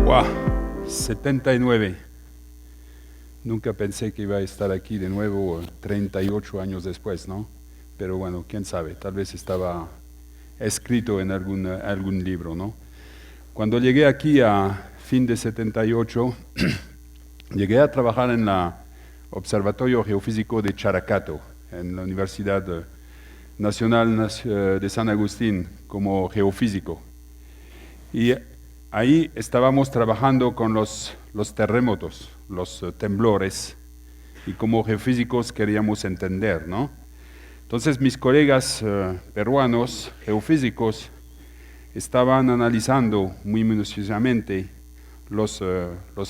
Wow, 79. Nunca pensé que iba a estar aquí de nuevo 38 años después, ¿no? Pero bueno, quién sabe, tal vez estaba escrito en algún libro, ¿no? Cuando llegué aquí a fin de 78, llegué a trabajar en el Observatorio Geofísico de Characato, en la Universidad Nacional de San Agustín, como geofísico. Y ahí estábamos trabajando con los terremotos, los temblores, y como geofísicos queríamos entender, ¿no? Entonces mis colegas peruanos, geofísicos, estaban analizando muy minuciosamente los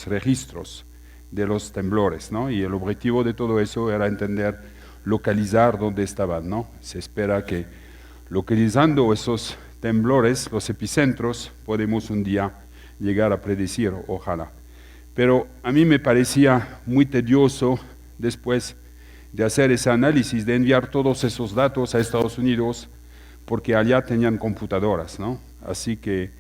registros de los temblores, ¿no? Y el objetivo de todo eso era entender, localizar dónde estaban, ¿no? Se espera que localizando esos temblores, los epicentros, podemos un día llegar a predecir, ojalá. Pero a mí me parecía muy tedioso después de hacer ese análisis, de enviar todos esos datos a Estados Unidos, porque allá tenían computadoras, ¿no? Así que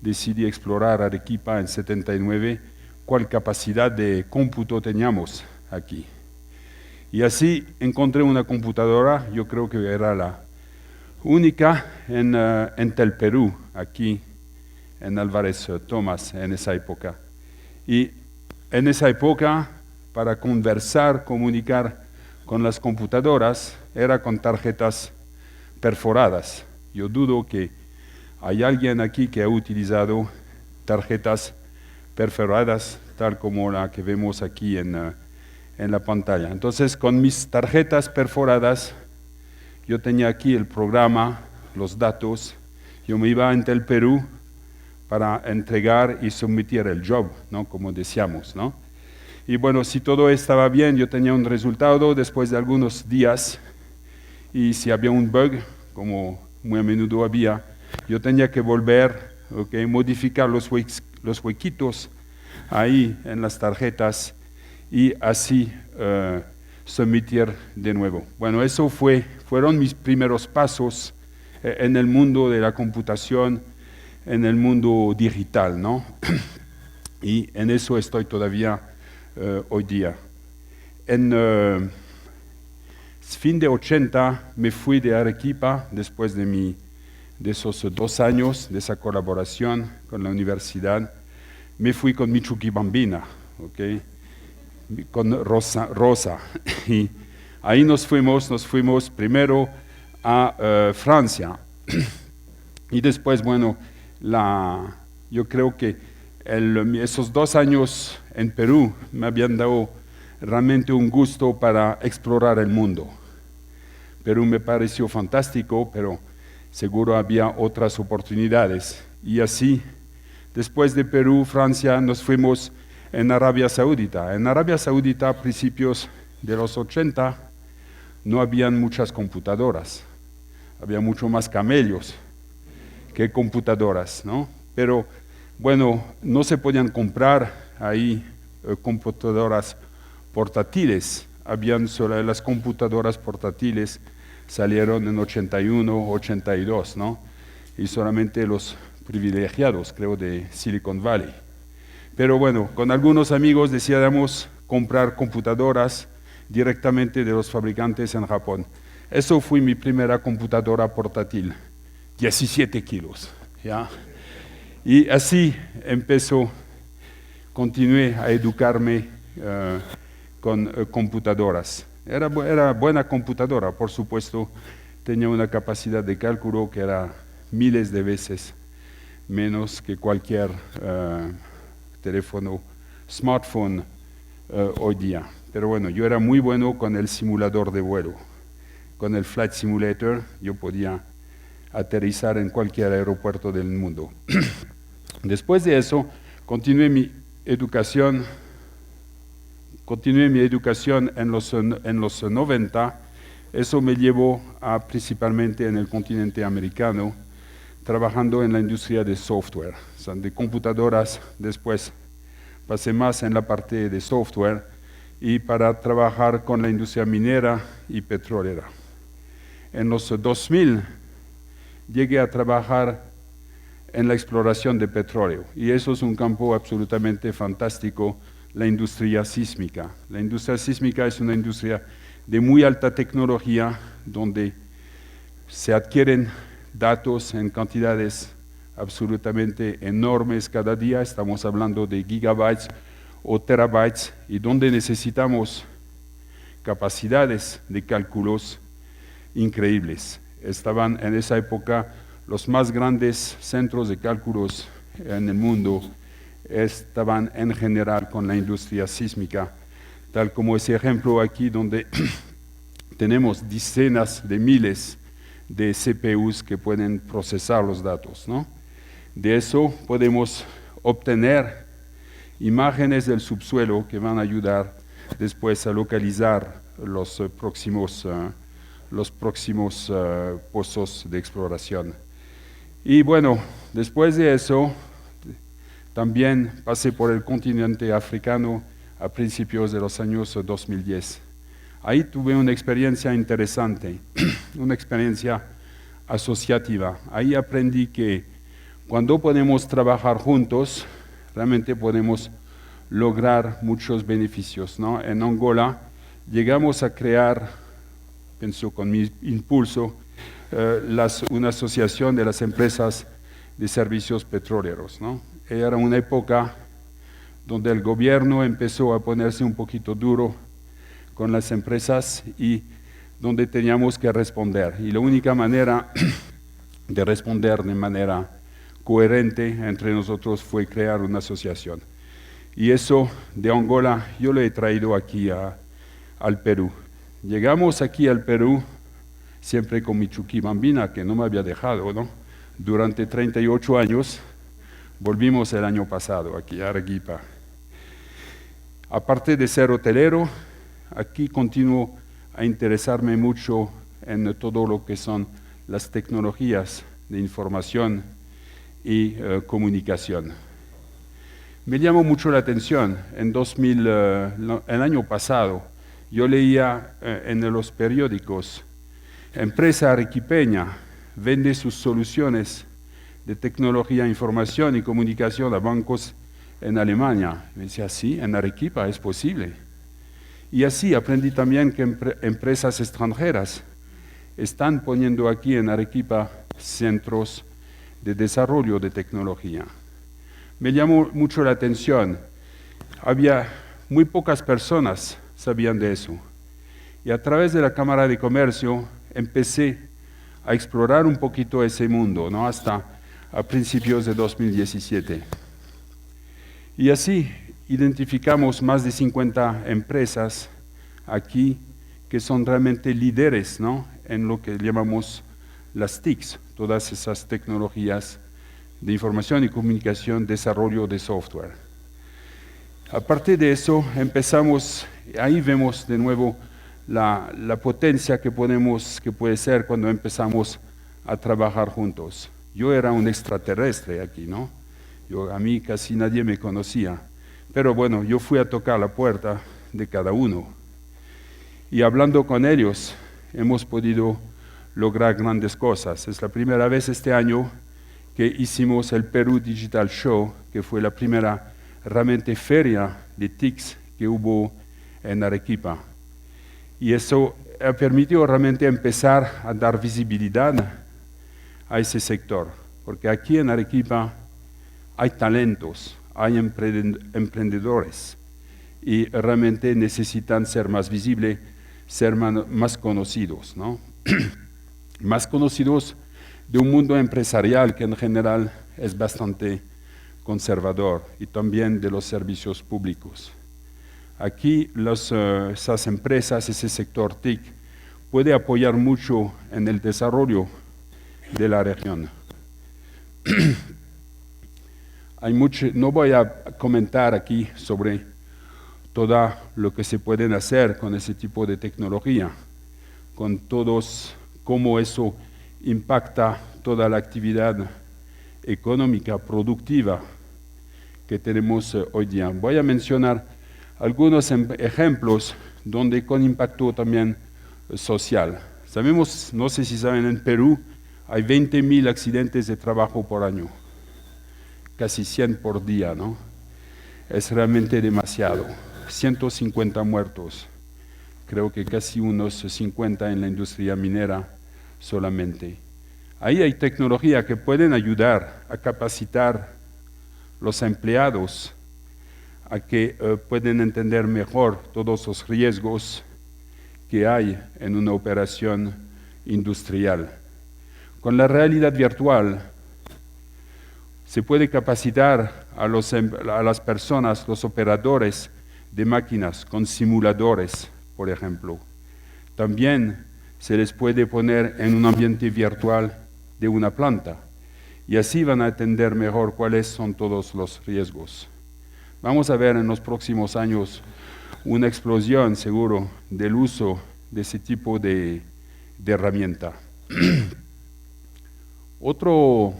decidí explorar Arequipa en 79, cuál capacidad de cómputo teníamos aquí. Y así encontré una computadora, yo creo que era la única en Tel Perú, aquí en Álvarez Thomas, en esa época. Y en esa época, para conversar, comunicar con las computadoras, era con tarjetas perforadas. Yo dudo que hay alguien aquí que ha utilizado tarjetas perforadas, tal como la que vemos aquí en la pantalla. Entonces, con mis tarjetas perforadas, yo tenía aquí el programa, los datos, yo me iba a Tel Perú para entregar y someter el job, ¿no? Como decíamos, ¿no? Y bueno, si todo estaba bien, yo tenía un resultado después de algunos días, y si había un bug, como muy a menudo había, yo tenía que volver, okay, modificar los huequitos ahí en las tarjetas y así someter de nuevo. Bueno, eso fueron mis primeros pasos en el mundo de la computación, en el mundo digital, ¿no? Y en eso estoy todavía hoy día. En fin de 80 me fui de Arequipa después de esos 2 años de esa colaboración con la universidad. Me fui con Michuki Bambina, ¿okay? Con Rosa. Y ahí nos fuimos primero a Francia. Y después, bueno, yo creo que esos 2 años en Perú me habían dado realmente un gusto para explorar el mundo. Perú me pareció fantástico, pero seguro había otras oportunidades. Y así, después de Perú, Francia, nos fuimos en Arabia Saudita. En Arabia Saudita, a principios de los 80, no habían muchas computadoras. Había mucho más camellos que computadoras, ¿no? Pero, bueno, no se podían comprar ahí computadoras portátiles. Habían solo las computadoras portátiles, salieron en 81, 82, ¿no? Y solamente los privilegiados, creo, de Silicon Valley. Pero bueno, con algunos amigos decidimos comprar computadoras directamente de los fabricantes en Japón. Eso fue mi primera computadora portátil, 17 kilos, ¿ya? Y así continué a educarme con computadoras. Era buena computadora, por supuesto, tenía una capacidad de cálculo que era miles de veces menos que cualquier teléfono, smartphone hoy día. Pero bueno, yo era muy bueno con el simulador de vuelo. Con el Flight Simulator yo podía aterrizar en cualquier aeropuerto del mundo. Después de eso, continué mi educación en los 90. Eso me llevó principalmente en el continente americano, trabajando en la industria de software, o sea, de computadoras. Después pasé más en la parte de software y para trabajar con la industria minera y petrolera. En los 2000 llegué a trabajar en la exploración de petróleo y eso es un campo absolutamente fantástico, la industria sísmica. La industria sísmica es una industria de muy alta tecnología donde se adquieren datos en cantidades absolutamente enormes cada día, estamos hablando de gigabytes o terabytes, y donde necesitamos capacidades de cálculos increíbles. Estaban en esa época los más grandes centros de cálculos en el mundo, estaban en general con la industria sísmica, tal como ese ejemplo aquí donde tenemos decenas de miles de CPUs que pueden procesar los datos, ¿no? De eso podemos obtener imágenes del subsuelo que van a ayudar después a localizar los próximos pozos de exploración. Y bueno, después de eso, también pasé por el continente africano a principios de los años 2010. Ahí tuve una experiencia interesante, una experiencia asociativa. Ahí aprendí que cuando podemos trabajar juntos, realmente podemos lograr muchos beneficios, ¿no? En Angola llegamos a crear, pienso con mi impulso, una asociación de las empresas de servicios petroleros, ¿no? Era una época donde el gobierno empezó a ponerse un poquito duro con las empresas y donde teníamos que responder. Y la única manera de responder de manera coherente entre nosotros fue crear una asociación. Y eso de Angola yo lo he traído aquí al Perú. Llegamos aquí al Perú siempre con mi Chuquibambina, que no me había dejado, ¿no? Durante 38 años, volvimos el año pasado aquí a Arequipa. Aparte de ser hotelero, aquí continúo a interesarme mucho en todo lo que son las tecnologías de información y comunicación. Me llamó mucho la atención, el año pasado, yo leía en los periódicos, empresa arequipeña vende sus soluciones de tecnología, información y comunicación a bancos en Alemania. Me decía, sí, en Arequipa es posible. Y así aprendí también que empresas extranjeras están poniendo aquí en Arequipa centros de desarrollo de tecnología. Me llamó mucho la atención. Había muy pocas personas sabían de eso. Y a través de la Cámara de Comercio empecé a explorar un poquito ese mundo, ¿no? Hasta a principios de 2017. Y así identificamos más de 50 empresas aquí que son realmente líderes, ¿no? En lo que llamamos las TICs, todas esas tecnologías de información y comunicación, desarrollo de software. Aparte de eso, empezamos, ahí vemos de nuevo la potencia que puede ser cuando empezamos a trabajar juntos. Yo era un extraterrestre aquí, ¿no? A mí casi nadie me conocía, pero bueno, yo fui a tocar la puerta de cada uno. Y hablando con ellos, hemos podido lograr grandes cosas. Es la primera vez este año que hicimos el Perú Digital Show, que fue la primera realmente feria de TICs que hubo en Arequipa. Y eso permitió realmente empezar a dar visibilidad a ese sector, porque aquí en Arequipa hay talentos, hay emprendedores y realmente necesitan ser más visibles, ser más conocidos, ¿no? Más conocidos de un mundo empresarial que en general es bastante conservador y también de los servicios públicos. Aquí esas empresas, ese sector TIC, puede apoyar mucho en el desarrollo de la región. No voy a comentar aquí sobre todo lo que se puede hacer con ese tipo de tecnología, con todos cómo eso impacta toda la actividad económica productiva que tenemos hoy día. Voy a mencionar algunos ejemplos donde con impacto también social. Sabemos, no sé si saben, en Perú hay 20.000 accidentes de trabajo por año, casi 100 por día, ¿no? Es realmente demasiado. 150 muertos, creo que casi unos 50 en la industria minera solamente. Ahí hay tecnología que pueden ayudar a capacitar los empleados a que pueden entender mejor todos los riesgos que hay en una operación industrial. Con la realidad virtual se puede capacitar a las personas, los operadores de máquinas con simuladores, por ejemplo. También se les puede poner en un ambiente virtual de una planta y así van a entender mejor cuáles son todos los riesgos. Vamos a ver en los próximos años una explosión, seguro, del uso de ese tipo de herramienta. Otro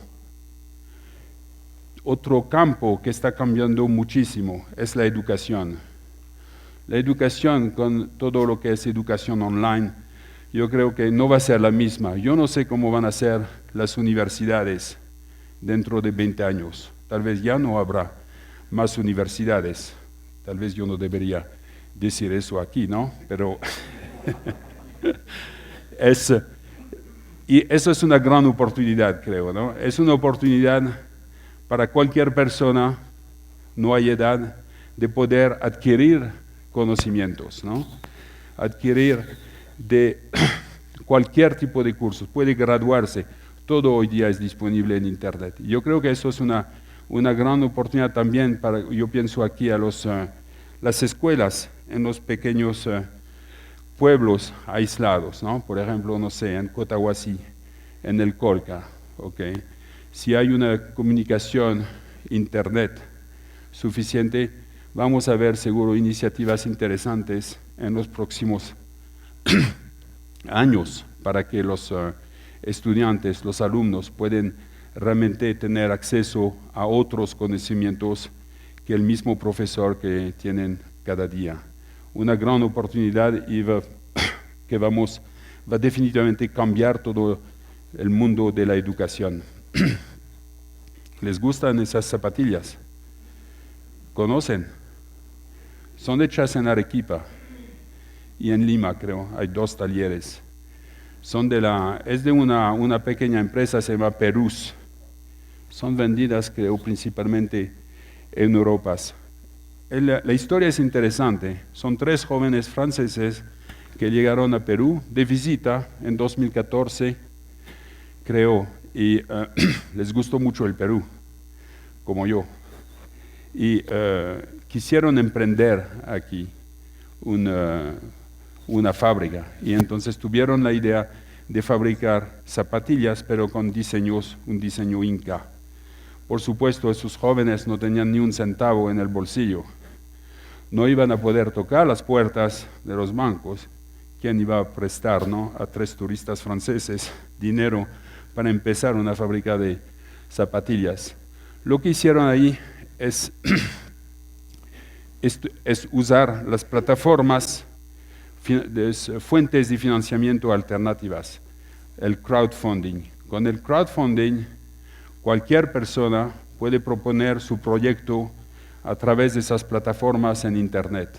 campo que está cambiando muchísimo es la educación. La educación, con todo lo que es educación online, yo creo que no va a ser la misma. Yo no sé cómo van a ser las universidades dentro de 20 años. Tal vez ya no habrá más universidades. Tal vez yo no debería decir eso aquí, ¿no? Pero y eso es una gran oportunidad, creo, ¿no? Es una oportunidad para cualquier persona, no hay edad, de poder adquirir conocimientos, ¿no? Adquirir de cualquier tipo de cursos, puede graduarse, todo hoy día es disponible en Internet. Yo creo que eso es una gran oportunidad también para, yo pienso aquí a las escuelas en los pequeños pueblos aislados, ¿no? Por ejemplo, no sé, en Cotahuasi, en el Colca, ¿ok? Si hay una comunicación Internet suficiente, vamos a ver seguro iniciativas interesantes en los próximos años para que los estudiantes, los alumnos pueden realmente tener acceso a otros conocimientos que el mismo profesor que tienen cada día. Una gran oportunidad y que va definitivamente a cambiar todo el mundo de la educación. ¿Les gustan esas zapatillas? ¿Conocen? Son hechas en Arequipa y en Lima, creo, hay 2 talleres. Es de una pequeña empresa, se llama Perús. Son vendidas, creo, principalmente en Europa. La historia es interesante. Son 3 jóvenes franceses que llegaron a Perú de visita en 2014, creo, y les gustó mucho el Perú, como yo. Y quisieron emprender aquí una fábrica, y entonces tuvieron la idea de fabricar zapatillas, pero con un diseño inca. Por supuesto, esos jóvenes no tenían ni un centavo en el bolsillo. No iban a poder tocar las puertas de los bancos. ¿Quién iba a prestar, no, a 3 turistas franceses dinero para empezar una fábrica de zapatillas? Lo que hicieron ahí es usar las plataformas, fuentes de financiamiento alternativas, el crowdfunding. Con el crowdfunding, cualquier persona puede proponer su proyecto a través de esas plataformas en Internet.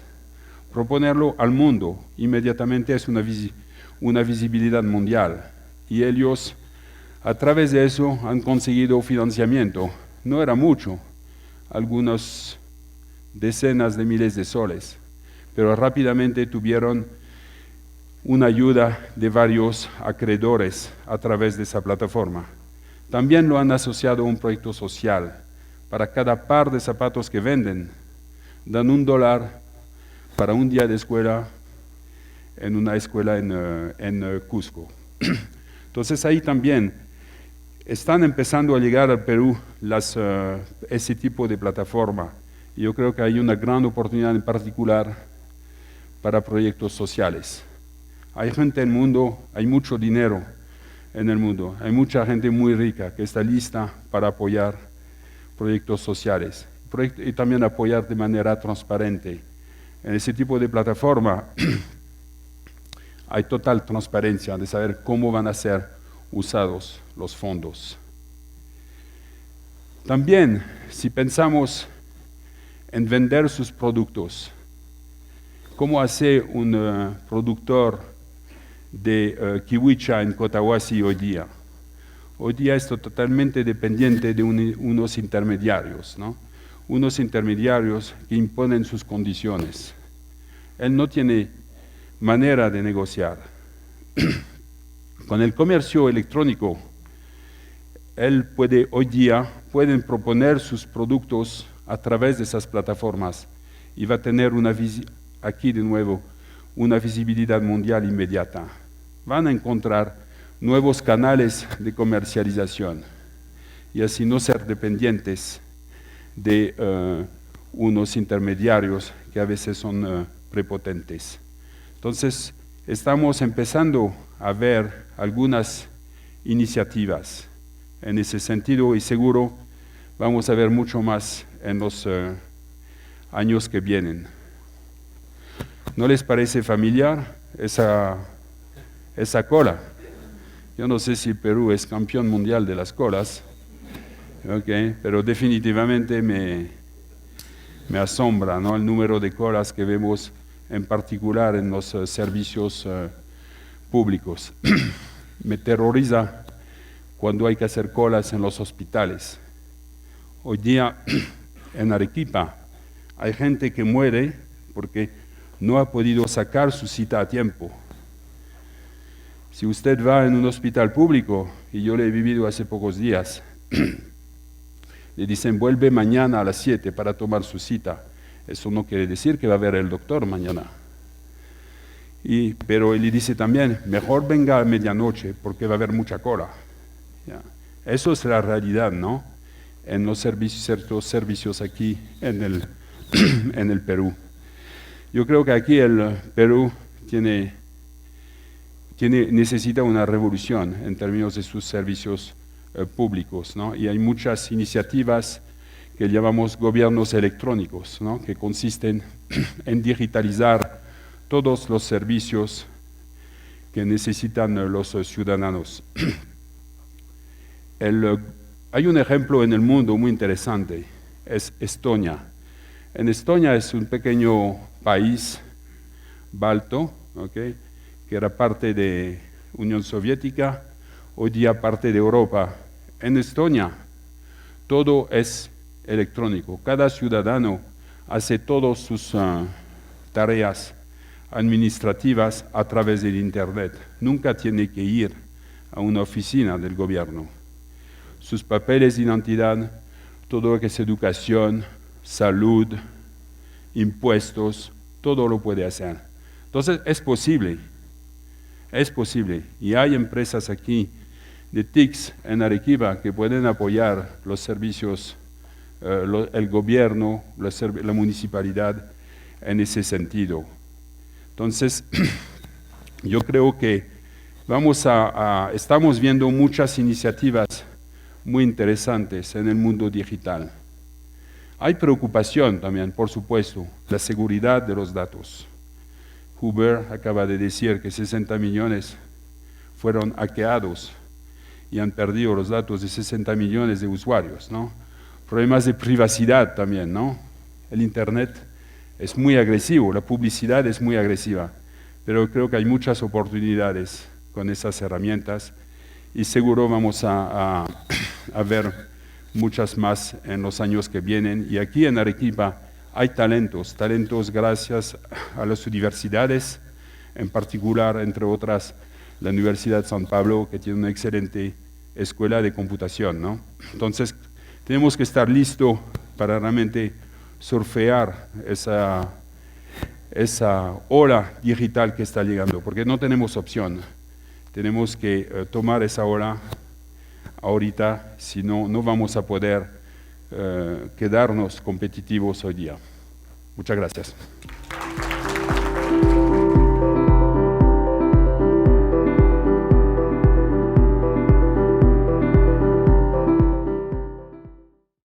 Proponerlo al mundo, inmediatamente es una visibilidad mundial. Y ellos, a través de eso, han conseguido financiamiento. No era mucho, algunas decenas de miles de soles, pero rápidamente tuvieron una ayuda de varios acreedores a través de esa plataforma. También lo han asociado a un proyecto social. Para cada par de zapatos que venden, dan $1 para un día de escuela en una escuela en Cusco. Entonces ahí también están empezando a llegar al Perú ese tipo de plataforma. Y yo creo que hay una gran oportunidad en particular para proyectos sociales. Hay gente en el mundo, hay mucho dinero, en el mundo. Hay mucha gente muy rica que está lista para apoyar proyectos sociales y también apoyar de manera transparente. En ese tipo de plataforma hay total transparencia de saber cómo van a ser usados los fondos. También, si pensamos en vender sus productos, ¿cómo hace un productor de kiwicha en Cotahuasi hoy día? Hoy día es totalmente dependiente de unos intermediarios, ¿no? Unos intermediarios que imponen sus condiciones. Él no tiene manera de negociar. Con el comercio electrónico, hoy día pueden proponer sus productos a través de esas plataformas y va a tener aquí de nuevo una visibilidad mundial inmediata. Van a encontrar nuevos canales de comercialización y así no ser dependientes de unos intermediarios que a veces son prepotentes. Entonces, estamos empezando a ver algunas iniciativas en ese sentido y seguro vamos a ver mucho más en los años que vienen. ¿No les parece familiar esa cola? Yo no sé si Perú es campeón mundial de las colas, pero definitivamente me asombra, ¿no?, el número de colas que vemos en particular en los servicios públicos. Me terroriza cuando hay que hacer colas en los hospitales. Hoy día en Arequipa hay gente que muere porque no ha podido sacar su cita a tiempo. Si usted va en un hospital público, y yo lo he vivido hace pocos días, le dicen vuelve mañana a las 7 para tomar su cita. Eso no quiere decir que va a ver el doctor mañana. Pero él le dice también, mejor venga a medianoche porque va a haber mucha cola. ¿Ya? Eso es la realidad, ¿no?, en los ciertos servicios aquí en el Perú. Yo creo que aquí el Perú necesita una revolución en términos de sus servicios públicos, ¿no? Y hay muchas iniciativas que llamamos gobiernos electrónicos, ¿no?, que consisten en digitalizar todos los servicios que necesitan los ciudadanos. Hay un ejemplo en el mundo muy interesante, es Estonia. En Estonia es un pequeño país balto, que era parte de Unión Soviética, hoy día parte de Europa. En Estonia todo es electrónico, cada ciudadano hace todas sus tareas administrativas a través del Internet, nunca tiene que ir a una oficina del gobierno. Sus papeles de identidad, todo lo que es educación, salud, impuestos, todo lo puede hacer. Entonces es posible, y hay empresas aquí de TICs en Arequipa que pueden apoyar los servicios, el gobierno, la municipalidad en ese sentido. Entonces, yo creo que estamos viendo muchas iniciativas muy interesantes en el mundo digital. Hay preocupación también, por supuesto, la seguridad de los datos. Uber acaba de decir que 60 millones fueron hackeados y han perdido los datos de 60 millones de usuarios, ¿no? Problemas de privacidad también, ¿no? El Internet es muy agresivo, la publicidad es muy agresiva, pero creo que hay muchas oportunidades con esas herramientas y seguro vamos a ver muchas más en los años que vienen. Y aquí en Arequipa hay talentos gracias a las universidades, en particular, entre otras, la Universidad de San Pablo, que tiene una excelente escuela de computación, ¿no? Entonces, tenemos que estar listos para realmente surfear esa ola digital que está llegando, porque no tenemos opción. Tenemos que tomar esa ola ahorita, si no, no vamos a poder quedarnos competitivos hoy día. Muchas gracias.